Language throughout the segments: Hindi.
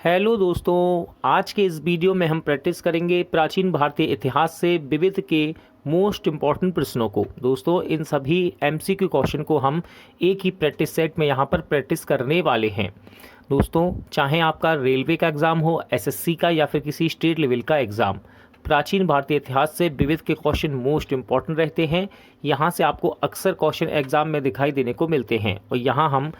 हेलो दोस्तों, आज के इस वीडियो में हम प्रैक्टिस करेंगे प्राचीन भारतीय इतिहास से विविध के मोस्ट इम्पॉर्टेंट प्रश्नों को। दोस्तों, इन सभी एमसीक्यू क्वेश्चन को हम एक ही प्रैक्टिस सेट में यहाँ पर प्रैक्टिस करने वाले हैं। दोस्तों, चाहे आपका रेलवे का एग्ज़ाम हो, एसएससी का या फिर किसी स्टेट लेवल का एग्ज़ाम, प्राचीन भारतीय इतिहास से विविध के क्वेश्चन मोस्ट इम्पॉर्टेंट रहते हैं। यहाँ से आपको अक्सर क्वेश्चन एग्ज़ाम में दिखाई देने को मिलते हैं और यहाँ हम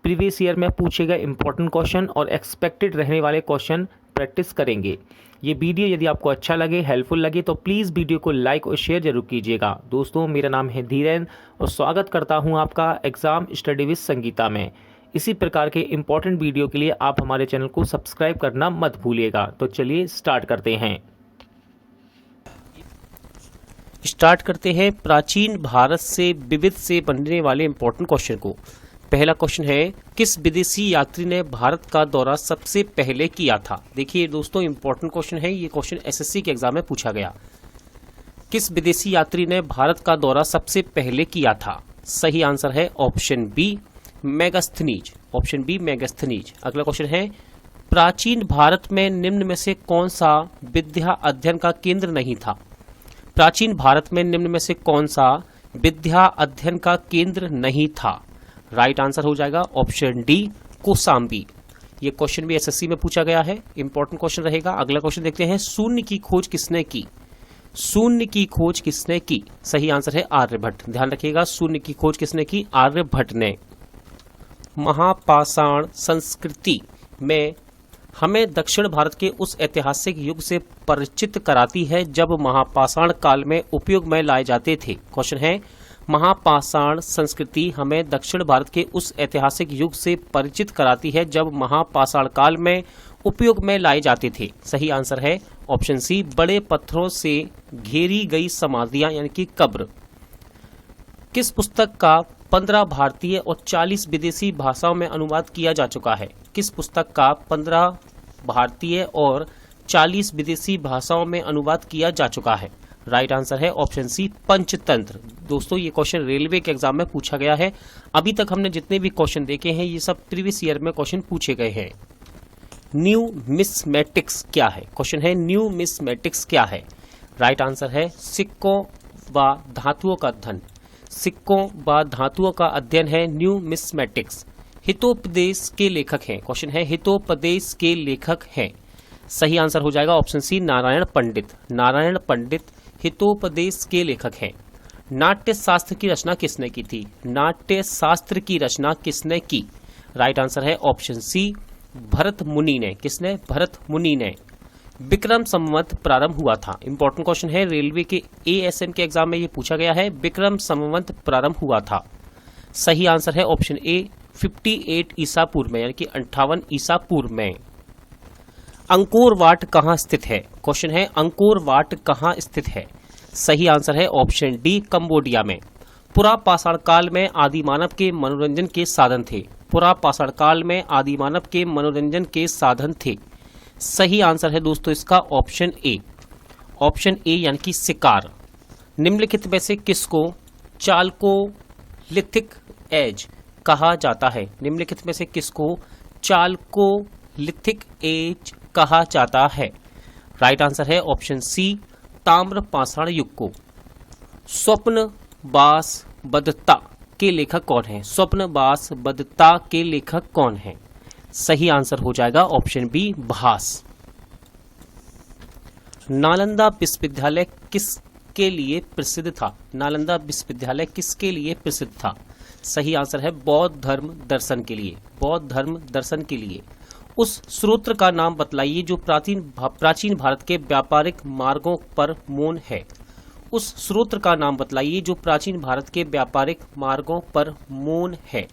प्रीवियस ईयर में पूछे गए इंपॉर्टेंट क्वेश्चन और एक्सपेक्टेड रहने वाले क्वेश्चन प्रैक्टिस करेंगे। ये वीडियो यदि आपको अच्छा लगे, हेल्पफुल लगे तो प्लीज़ वीडियो को लाइक और शेयर जरूर कीजिएगा। दोस्तों, मेरा नाम है धीरेन और स्वागत करता हूं आपका एग्ज़ाम स्टडी विद संगीता में। इसी प्रकार के इंपॉर्टेंट वीडियो के लिए आप हमारे चैनल को सब्सक्राइब करना मत भूलिएगा। तो चलिए स्टार्ट करते हैं प्राचीन भारत से विविध से बनने वाले इंपॉर्टेंट क्वेश्चन को। पहला क्वेश्चन है, किस विदेशी यात्री ने भारत का दौरा सबसे पहले किया था? देखिए दोस्तों, इंपॉर्टेंट क्वेश्चन है। ये क्वेश्चन एसएससी के एग्जाम में पूछा गया। किस विदेशी यात्री ने भारत का दौरा सबसे पहले किया था? सही आंसर है option B, Megasthenes. Option B, Megasthenes. अगला क्वेश्चन है, प्राचीन भारत में निम्न में से कौन सा विद्या अध्ययन का केंद्र नहीं था? प्राचीन भारत में निम्न में से कौन सा विद्या अध्ययन का केंद्र नहीं था? राइट आंसर हो जाएगा ऑप्शन डी, कौशाम्बी। ये क्वेश्चन भी एसएससी में पूछा गया है, इंपॉर्टेंट क्वेश्चन रहेगा। अगला क्वेश्चन देखते हैं, शून्य की खोज किसने की? शून्य की खोज किसने की? सही आंसर है आर्यभट्ट। ध्यान रखिएगा, शून्य की खोज किसने की? आर्यभट्ट ने। महापाषाण संस्कृति में हमें दक्षिण भारत के उस ऐतिहासिक युग से परिचित कराती है जब महापाषाण काल में उपयोग में लाए जाते थे। क्वेश्चन है, महापाषाण संस्कृति हमें दक्षिण भारत के उस ऐतिहासिक युग से परिचित कराती है जब महापाषाण काल में उपयोग में लाए जाते थे। सही आंसर है ऑप्शन सी, बड़े पत्थरों से घेरी गई समाधियां यानी कि कब्र। किस पुस्तक का 15 भारतीय और 40 विदेशी भाषाओं में अनुवाद किया जा चुका है? किस पुस्तक का 15 भारतीय और 40 विदेशी भाषाओं में अनुवाद किया जा चुका है? राइट आंसर है ऑप्शन सी, पंचतंत्र। दोस्तों, ये क्वेश्चन रेलवे के एग्जाम में पूछा गया है। अभी तक हमने जितने भी क्वेश्चन देखे हैं ये सब प्रीवियस ईयर में क्वेश्चन पूछे गए हैं। न्यूमिस्मेटिक्स क्या है? क्वेश्चन है, न्यूमिस्मेटिक्स क्या है? राइट आंसर है सिक्कों व धातुओं का अध्ययन। सिक्कों व धातुओं का अध्ययन है न्यूमिस्मेटिक्स। हितोपदेश के लेखक हैं। क्वेश्चन है, हितोपदेश के लेखक हैं। सही आंसर हो जाएगा ऑप्शन सी, नारायण पंडित। नारायण पंडित हितोपदेश के लेखक हैं। नाट्य शास्त्र की रचना किसने की थी? नाट्य शास्त्र की रचना किसने की? राइट आंसर है ऑप्शन सी, भरत मुनि ने। किसने? भरत मुनि ने। विक्रम संवत प्रारंभ हुआ था। इंपॉर्टेंट क्वेश्चन है, रेलवे के एएसएम के एग्जाम में ये पूछा गया है। विक्रम संवत प्रारंभ हुआ था। सही आंसर है ऑप्शन ए, 58 ईसा पूर्व में यानी कि 58 ईसा पूर्व में। अंकोर वाट कहाँ स्थित है? क्वेश्चन है, अंकोर वाट कहाँ स्थित है? सही आंसर है ऑप्शन डी, कंबोडिया में। पुरापाषाण काल में आदिमानव के मनोरंजन के साधन थे। पुरापाषाण काल में आदिमानव के मनोरंजन के साधन थे। सही आंसर है दोस्तों इसका ऑप्शन ए। ऑप्शन ए यानी कि शिकार। निम्नलिखित में से किसको चाल्कोलिथिक एज कहा जाता है? निम्नलिखित में से किसको चाल्कोलिथिक एज कहा जाता है? राइट आंसर है ऑप्शन सी, ताम्र पाषाण युग को। स्वप्नवास बद्धता के लेखक कौन है? स्वप्नवास बद्धता के लेखक कौन है? सही आंसर हो जाएगा ऑप्शन बी, भास। नालंदा विश्वविद्यालय किसके लिए प्रसिद्ध था? नालंदा विश्वविद्यालय किसके लिए प्रसिद्ध था? सही आंसर है बौद्ध धर्म दर्शन के लिए। बौद्ध धर्म दर्शन के लिए। उस स्रोत का नाम बतलाइए जो प्राचीन भारत के व्यापारिक मार्गों पर मौन है। उस स्रोत का नाम बतलाइए जो प्राचीन भारत के व्यापारिक मार्गों पर मौन है।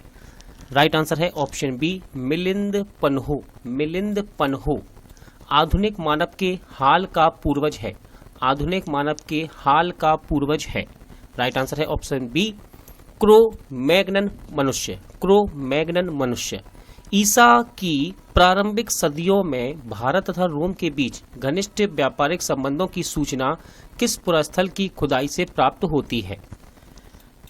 राइट आंसर है ऑप्शन बी, मिलिंद पन्हो। मिलिंद पन्हो आधुनिक मानव के हाल का पूर्वज है। आधुनिक मानव के हाल का पूर्वज है। राइट आंसर है ऑप्शन बी, क्रो-मैग्नन मनुष्य। क्रो-मैग्नन मनुष्य। ईसा की प्रारंभिक सदियों में भारत तथा रोम के बीच घनिष्ठ व्यापारिक संबंधों की सूचना किस पुरास्थल की खुदाई से प्राप्त होती है?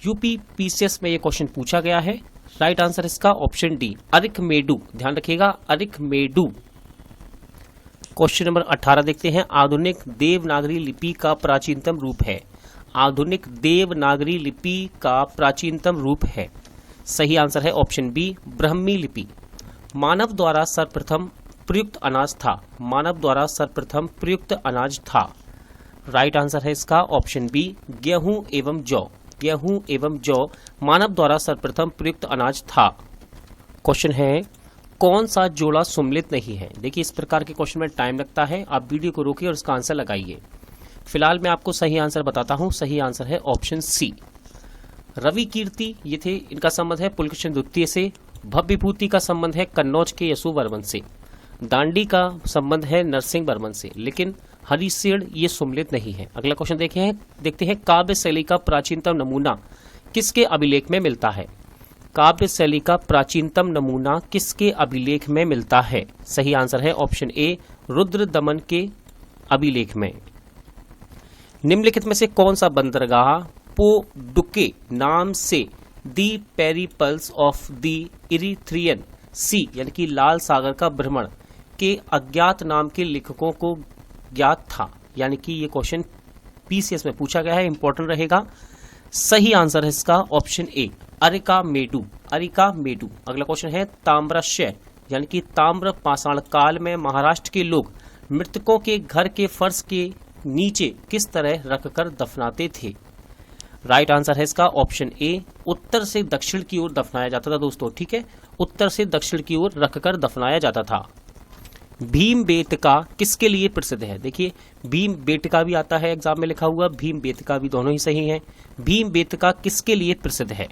यूपी पीसीएस में यह क्वेश्चन पूछा गया है। राइट आंसर इसका ऑप्शन डी, अरिकमेडु। ध्यान रखिएगा, अरिकमेडु। क्वेश्चन नंबर 18 देखते हैं। आधुनिक देवनागरी लिपि का प्राचीनतम रूप है। आधुनिक देवनागरी लिपि का प्राचीनतम रूप है। सही आंसर है ऑप्शन बी, ब्राह्मी लिपि। मानव द्वारा सर्वप्रथम प्रयुक्त अनाज था। मानव द्वारा सर्वप्रथम प्रयुक्त अनाज था। राइट आंसर है इसका ऑप्शन बी, गेहूं एवं जौ। गेहूं एवं जौ मानव द्वारा सर्वप्रथम प्रयुक्त अनाज था। क्वेश्चन है, कौन सा जोड़ा सुम्मिलित नहीं है। देखिए, इस प्रकार के क्वेश्चन में टाइम लगता है, आप वीडियो को रोकिए और इसका आंसर लगाइए। फिलहाल मैं आपको सही आंसर बताता हूं। सही आंसर है ऑप्शन सी, रवि कीर्ति। ये थे, इनका संबंध है पुलकेशिन द्वितीय से। भव्य विभूति का संबंध है कन्नौज के यशोवर्मन से। दांडी का संबंध है नरसिंह वर्मन से, लेकिन हरिसेन ये सुम्मिलित नहीं है। अगला क्वेश्चन देखते हैं काव्य शैली का प्राचीनतम नमूना किसके अभिलेख में मिलता है। काव्य शैली का प्राचीनतम नमूना किसके अभिलेख में मिलता है। सही आंसर है ऑप्शन ए, रुद्र दमन के अभिलेख में। निम्नलिखित में से कौन सा बंदरगाह पोडुके नाम से दी पेरिपल्स ऑफ द इरिथ्रियन सी यानी कि लाल सागर का भ्रमण के अज्ञात नाम के लेखकों को ज्ञात था। यानी कि ये क्वेश्चन पीसीएस में पूछा गया है, इंपॉर्टेंट रहेगा। सही आंसर है इसका ऑप्शन ए, अरिका मेडू। अरिका मेडू। अगला क्वेश्चन है, ताम्रशय यानी कि ताम्र पाषाण काल में महाराष्ट्र के लोग मृतकों के घर के फर्श के नीचे किस तरह रखकर दफनाते थे। राइट आंसर है इसका ऑप्शन ए, उत्तर से दक्षिण की ओर दफनाया जाता था दोस्तों। ठीक है, उत्तर से दक्षिण की ओर रखकर दफनाया जाता था। भीमबेटका किसके लिए प्रसिद्ध है। देखिए, भीमबेटका भी आता है एग्जाम में लिखा हुआ, भीमबेटका भी, दोनों ही सही हैं। भीमबेटका किसके लिए प्रसिद्ध है।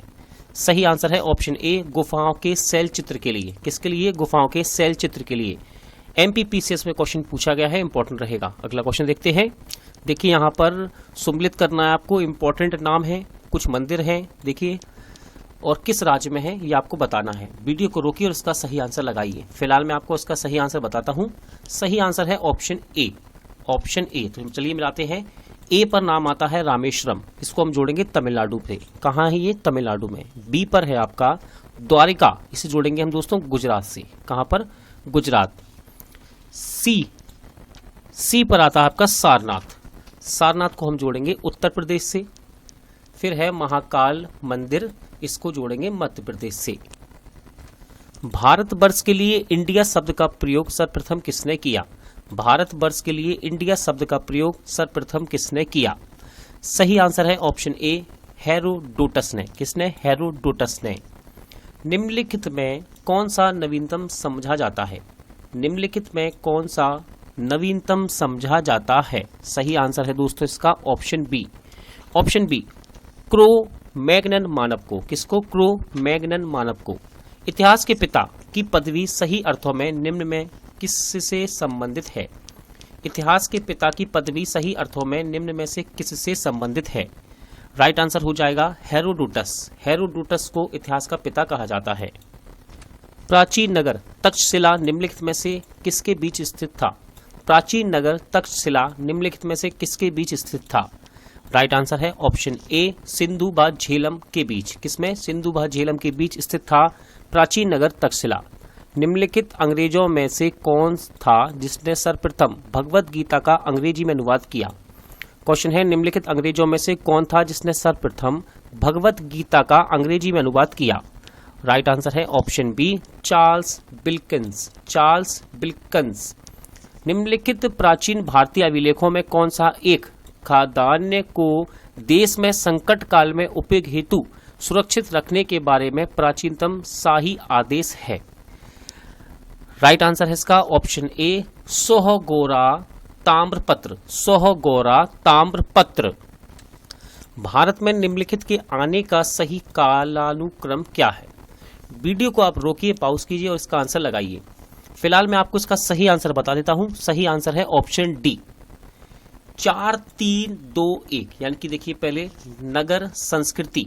सही आंसर है ऑप्शन ए, गुफाओं के शैल चित्र के लिए। किसके लिए, गुफाओं के शैल चित्र के लिए। एमपीपीसीएस में क्वेश्चन पूछा गया है, इंपॉर्टेंट रहेगा। अगला क्वेश्चन देखते हैं। देखिए, यहाँ पर सुम्मिलित करना है आपको, इंपॉर्टेंट नाम है, कुछ मंदिर हैं, देखिए, और किस राज्य में है ये आपको बताना है। वीडियो को रोकिए और इसका सही आंसर लगाइए। फिलहाल मैं आपको इसका सही आंसर बताता हूँ। सही आंसर है ऑप्शन ए, ऑप्शन ए। तो चलिए मिलाते हैं। ए पर नाम आता है रामेश्वरम, इसको हम जोड़ेंगे तमिलनाडु पे। कहाँ है ये, तमिलनाडु में। बी पर है आपका द्वारिका, इसे जोड़ेंगे हम दोस्तों गुजरात से। कहाँ पर, गुजरात। सी पर आता है आपका सारनाथ। सारनाथ को हम जोड़ेंगे उत्तर प्रदेश से। फिर है महाकाल मंदिर, इसको जोड़ेंगे मध्य प्रदेश से। भारतवर्ष के लिए इंडिया शब्द का प्रयोग सर्वप्रथम किसने किया। भारतवर्ष के लिए इंडिया शब्द का प्रयोग सर्वप्रथम किसने किया। सही आंसर है ऑप्शन ए, हेरोडोटस ने। किसने, हेरोडोटस ने। निम्नलिखित में कौन सा नवीनतम समझा जाता है। निम्नलिखित में कौन सा नवीनतम समझा जाता है। सही आंसर है दोस्तों इसका option B, option B, Cro Magnon मानव को। किसको, क्रो मैग्नन मानव को। इतिहास के पिता की पदवी सही अर्थों में निम्न में किससे संबंधित है। इतिहास के पिता की पदवी सही अर्थों में निम्न में से किससे संबंधित है। राइट आंसर हो जाएगा हेरोडोटस। हेरोडोटस को इतिहास का पिता कहा जाता है। प्राचीन नगर तक्षशिला निम्नलिखित में से किसके बीच स्थित था। प्राचीन नगर तक्षशिला निम्नलिखित में से किसके बीच स्थित था। राइट आंसर है ऑप्शन ए, सिंधु व झेलम के बीच। किसमें, सिंधु व झेलम के बीच स्थित था प्राचीन नगर तक्षशिला। निम्नलिखित अंग्रेजों में से कौन था जिसने सर्वप्रथम भगवत गीता का अंग्रेजी में अनुवाद किया। क्वेश्चन है, निम्नलिखित अंग्रेजों में से कौन था जिसने सर्वप्रथम भगवत गीता का अंग्रेजी में अनुवाद किया। राइट आंसर है option B, Charles Wilkins. Charles Wilkins. निम्नलिखित प्राचीन भारतीय अभिलेखों में कौन सा एक खाद्यान्न को देश में संकट काल में उपयोग हेतु सुरक्षित रखने के बारे में प्राचीनतम शाही आदेश है। राइट आंसर है इसका ऑप्शन ए, सोहगोरा ताम्रपत्र। सोहगोरा ताम्रपत्र। भारत में निम्नलिखित के आने का सही कालानुक्रम क्या है। वीडियो को आप रोकिए, पॉज कीजिए और इसका आंसर लगाइए। फिलहाल मैं आपको इसका सही आंसर बता देता हूं। सही आंसर है ऑप्शन डी, 4321। यानी कि देखिए, पहले नगर संस्कृति,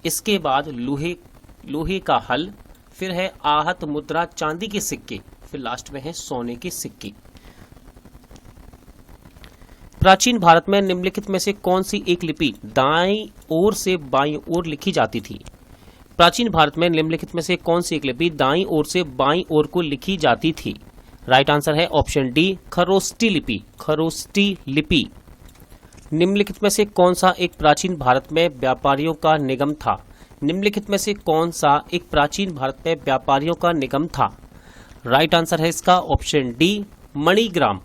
इसके बाद लोहे का हल, फिर है आहत मुद्रा चांदी के सिक्के, फिर लास्ट में है सोने के सिक्के। प्राचीन भारत में निम्नलिखित में से कौन सी एक लिपि दाईं ओर से बाईं ओर लिखी जाती थी। प्राचीन भारत में निम्नलिखित में से कौन सी एक लिपि दाईं ओर से बाईं ओर को लिखी जाती थी। राइट आंसर है ऑप्शन डी खरोष्टी लिपि। खरोष्टी लिपि। निम्नलिखित में से कौन सा एक प्राचीन भारत में व्यापारियों का निगम था? निम्नलिखित में से कौन सा एक प्राचीन भारत में व्यापारियों का निगम था? राइट आंसर है इसका ऑप्शन डी मणिग्राम।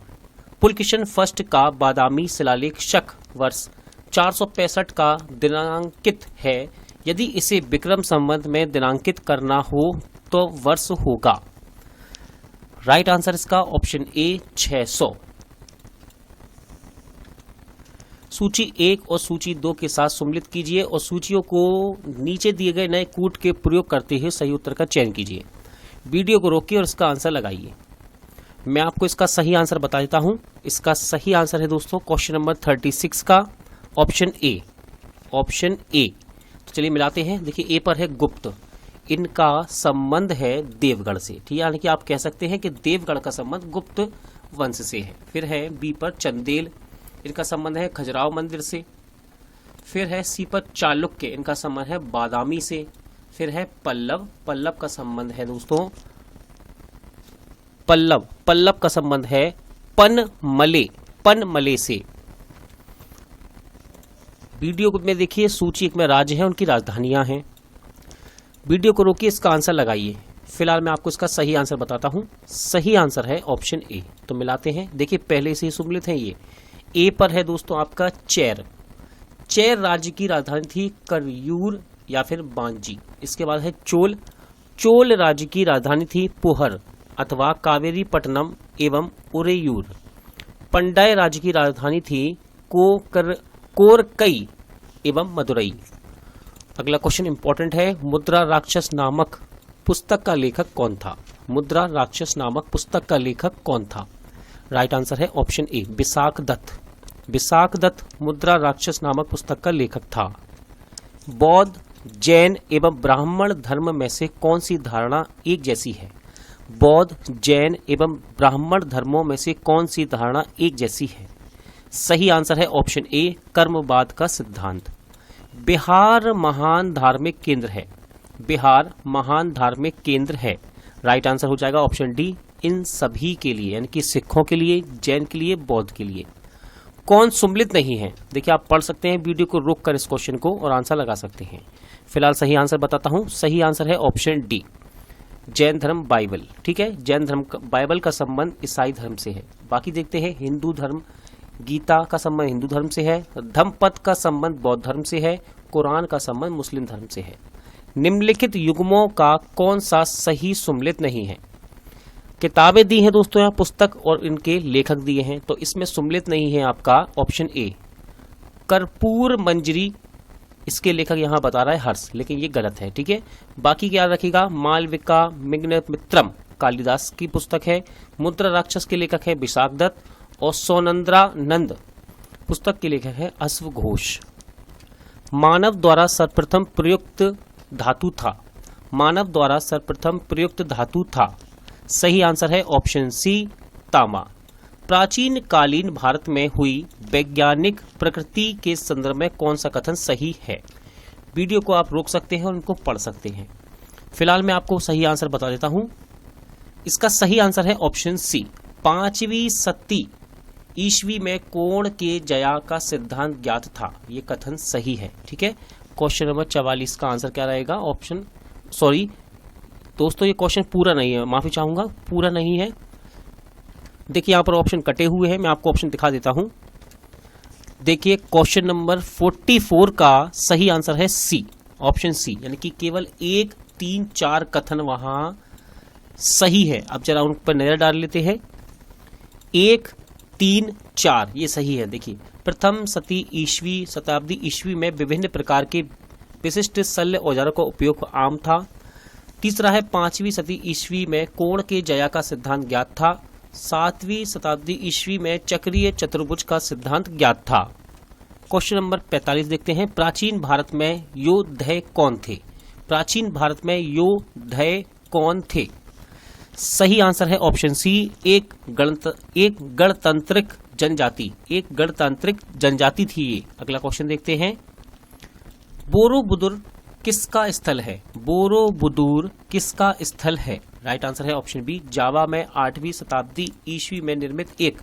पुलकिशन फर्स्ट का बादामी शिलालेख शक वर्ष 465 का दिनांकित है। यदि इसे विक्रम संवत में दिनांकित करना हो तो वर्ष होगा। राइट आंसर इसका ऑप्शन ए 600। सूची 1 और सूची 2 के साथ सम्मिलित कीजिए और सूचियों को नीचे दिए गए नए कूट के प्रयोग करते हुए सही उत्तर का चयन कीजिए। वीडियो को रोकिए और इसका आंसर लगाइए। मैं आपको इसका सही आंसर बता देता हूं। इसका सही आंसर है दोस्तों क्वेश्चन नंबर 36 का ऑप्शन ए। Option A. तो चलिए मिलाते हैं। देखिए ए पर है गुप्त, इनका संबंध है देवगढ़ से, ठीक है, यानी कि आप कह सकते हैं कि देवगढ़ का संबंध गुप्त वंश से है। फिर है बी पर चंदेल, इनका संबंध है खजुराहो मंदिर से। फिर है सी पर चालुक्य, इनका संबंध है बादामी से। फिर है पल्लव, पल्लव का संबंध है दोस्तों पल्लव का संबंध है पनमले से। वीडियो में देखिए सूची 1 में राज्य है, उनकी राजधानियां हैं। वीडियो को रोकिए, इसका आंसर लगाइए। फिलहाल मैं आपको इसका सही आंसर बताता हूं। सही आंसर है ऑप्शन ए। तो मिलाते हैं। देखिए पहले से ही सम्मिलित है। ये ए पर है दोस्तों आपका चैर। चैर राज्य की राजधानी थी करयूर या फिर बांजी। इसके बाद है चोल। चोल राज्य की राजधानी थी पुहर अथवा कावेरी पट्टनम एवं उरेयूर। पंड्य राज्य की राजधानी थी कोरकई एवं मदुरई। अगला क्वेश्चन इंपॉर्टेंट है। मुद्रा राक्षस नामक पुस्तक का लेखक कौन था? मुद्रा राक्षस नामक पुस्तक का लेखक कौन था? राइट आंसर है ऑप्शन ए विशाख दत्त। विशाख दत्त मुद्रा राक्षस नामक पुस्तक का लेखक था। बौद्ध, जैन एवं ब्राह्मण धर्म में से कौन सी धारणा एक जैसी है? बौद्ध, जैन एवं ब्राह्मण धर्मों में से कौन सी धारणा एक जैसी है? सही आंसर है ऑप्शन ए कर्मवाद का सिद्धांत। बिहार महान धार्मिक केंद्र है। बिहार महान धार्मिक केंद्र है। राइट आंसर हो जाएगा ऑप्शन डी इन सभी के लिए, यानी कि सिखों के लिए, जैन के लिए, बौद्ध के लिए। कौन सम्मिलित नहीं है? देखिए आप पढ़ सकते हैं वीडियो को रोक कर इस क्वेश्चन को और आंसर लगा सकते हैं। फिलहाल सही आंसर बताता हूं। सही आंसर है ऑप्शन डी जैन धर्म बाइबल। ठीक है, जैन धर्म बाइबल का संबंध ईसाई धर्म से है। बाकी देखते हैं हिंदू धर्म, गीता का संबंध हिंदू धर्म से है। धम्मपद का संबंध बौद्ध धर्म से है। कुरान का संबंध मुस्लिम धर्म से है। निम्नलिखित युग्मों का कौन सा सही सम्मिलित नहीं है? किताबें दी हैं दोस्तों, यहाँ पुस्तक और इनके लेखक दिए हैं, तो इसमें सम्मिलित नहीं है आपका ऑप्शन ए कर्पूर मंजरी। इसके लेखक यहाँ बता रहा है हर्ष, लेकिन ये गलत है। ठीक है, बाकी क्या रखेगा? मालविका मित्रम कालिदास की पुस्तक है। मुद्रा राक्षस के लेखक है विशाख दत्त और सोनंद्रानंद पुस्तक के लेखक है अश्व घोष। मानव द्वारा सर्वप्रथम प्रयुक्त धातु था। मानव द्वारा सर्वप्रथम प्रयुक्त धातु था। सही आंसर है ऑप्शन सी तांबा। प्राचीन कालीन भारत में हुई वैज्ञानिक प्रकृति के संदर्भ में कौन सा कथन सही है? वीडियो को आप रोक सकते हैं और उनको पढ़ सकते हैं। फिलहाल मैं आपको सही आंसर बता देता हूं। इसका सही आंसर है ऑप्शन सी 5वीं शती ईस्वी में कोण के जया का सिद्धांत ज्ञात था। ये कथन सही है। ठीक है, क्वेश्चन नंबर 44 का आंसर क्या रहेगा? ऑप्शन सॉरी दोस्तों, ये क्वेश्चन पूरा नहीं है, माफी चाहूंगा, पूरा नहीं है। देखिए यहाँ पर ऑप्शन कटे हुए हैं, मैं आपको ऑप्शन दिखा देता हूं। देखिए क्वेश्चन नंबर 44 का सही आंसर है सी, ऑप्शन सी, यानी कि केवल 1, 3, 4 कथन वहां सही है। अब जरा उन पर नजर डाल लेते हैं। 1, 3, 4 ये सही है। देखिए प्रथम शताब्दी ईस्वी में विभिन्न प्रकार के विशिष्ट शल्य औजारों का उपयोग आम था। तीसरा है 5वीं शती ईस्वी में कोण के जया का सिद्धांत ज्ञात था। 7वीं शताब्दी ईस्वी में चक्रीय चतुर्भुज का सिद्धांत ज्ञात था। क्वेश्चन नंबर 45 देखते हैं। प्राचीन भारत में योद्धय कौन थे? प्राचीन भारत में योद्धय कौन थे? सही आंसर है ऑप्शन सी एक गणतांत्रिक जनजाति। एक गणतांत्रिक जनजाति थी ये। अगला क्वेश्चन देखते हैं। बोरोबुदुर किसका स्थल है? बोरोबुदुर किसका स्थल है? राइट आंसर है ऑप्शन बी, जावा में 8वीं शताब्दी ईस्वी में निर्मित एक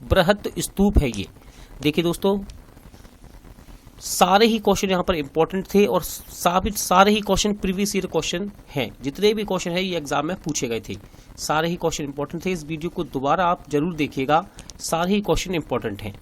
बृहत स्तूप है ये। देखिए दोस्तों, सारे ही क्वेश्चन यहाँ पर इंपॉर्टेंट थे और सारे ही क्वेश्चन प्रीवियस ईयर क्वेश्चन हैं। जितने भी क्वेश्चन है ये एग्जाम में पूछे गए थे, सारे ही क्वेश्चन इंपॉर्टेंट थे। इस वीडियो को दोबारा आप जरूर देखिएगा, सारे ही क्वेश्चन इंपॉर्टेंट हैं।